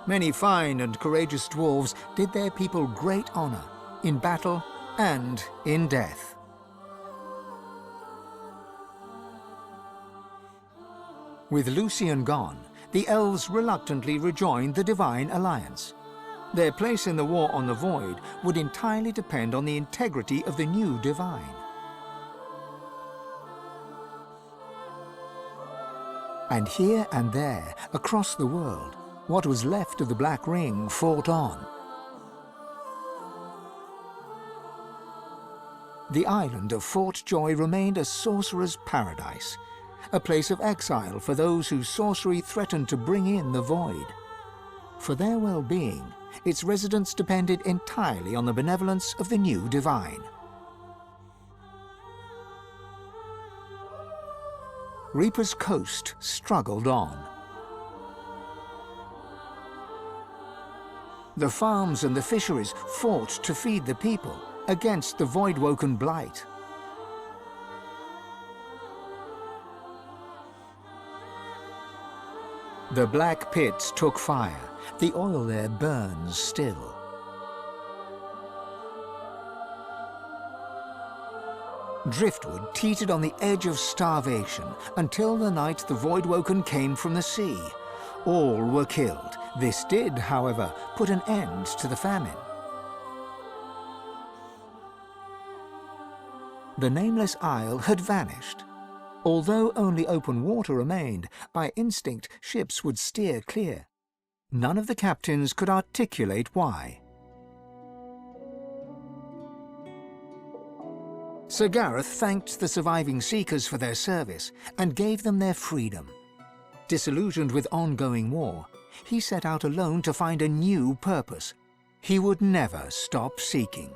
Many fine and courageous dwarves did their people great honor, in battle and in death. With Lucian gone, the elves reluctantly rejoined the Divine Alliance. Their place in the war on the Void would entirely depend on the integrity of the new Divine. And here and there, across the world, what was left of the Black Ring fought on. The island of Fort Joy remained a sorcerer's paradise, a place of exile for those whose sorcery threatened to bring in the Void. For their well-being, its residents depended entirely on the benevolence of the new Divine. Reaper's Coast struggled on. The farms and the fisheries fought to feed the people against the Voidwoken blight. The black pits took fire. The oil there burns still. Driftwood teetered on the edge of starvation until the night the Voidwoken came from the sea. All were killed. This did, however, put an end to the famine. The nameless isle had vanished. Although only open water remained, by instinct ships would steer clear. None of the captains could articulate why. Sir Gareth thanked the surviving Seekers for their service and gave them their freedom. Disillusioned with ongoing war, he set out alone to find a new purpose. He would never stop seeking.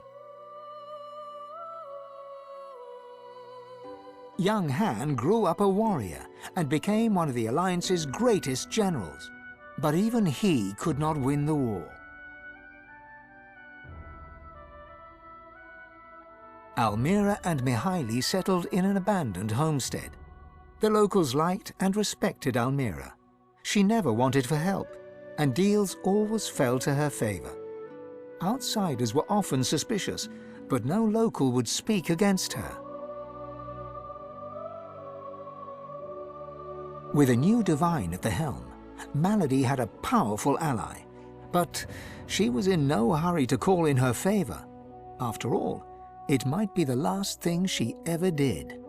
Young Han grew up a warrior and became one of the Alliance's greatest generals. But even he could not win the war. Almira and Mihaili settled in an abandoned homestead. The locals liked and respected Almira. She never wanted for help, and deals always fell to her favor. Outsiders were often suspicious, but no local would speak against her. With a new Divine at the helm, Malady had a powerful ally, but she was in no hurry to call in her favor. After all, it might be the last thing she ever did.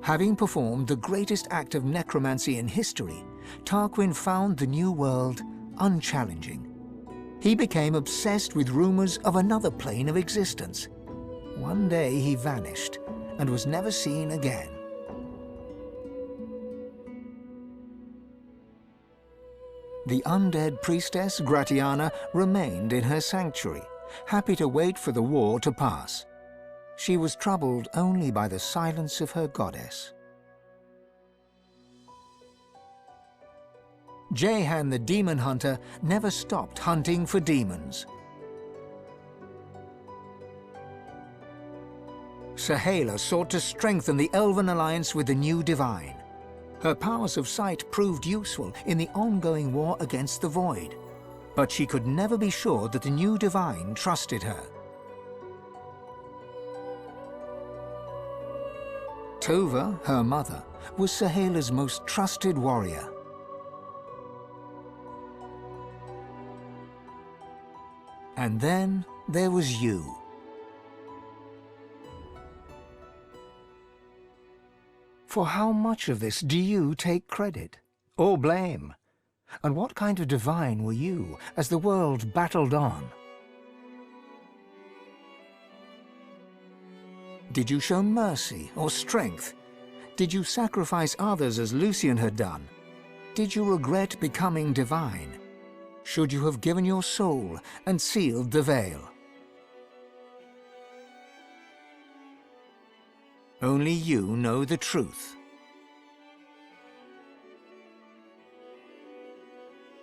Having performed the greatest act of necromancy in history, Tarquin found the new world unchallenging. He became obsessed with rumors of another plane of existence. One day he vanished and was never seen again. The undead priestess Gratiana remained in her sanctuary, happy to wait for the war to pass. She was troubled only by the silence of her goddess. Jehan the demon hunter never stopped hunting for demons. Sahala sought to strengthen the elven alliance with the new divine. Her powers of sight proved useful in the ongoing war against the Void, but she could never be sure that the new divine trusted her. Tova, her mother, was Sahala's most trusted warrior. And then there was you. For how much of this do you take credit or blame? And what kind of divine were you as the world battled on? Did you show mercy or strength? Did you sacrifice others as Lucian had done? Did you regret becoming divine? Should you have given your soul and sealed the veil? Only you know the truth.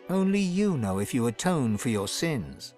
Only you know if you atone for your sins.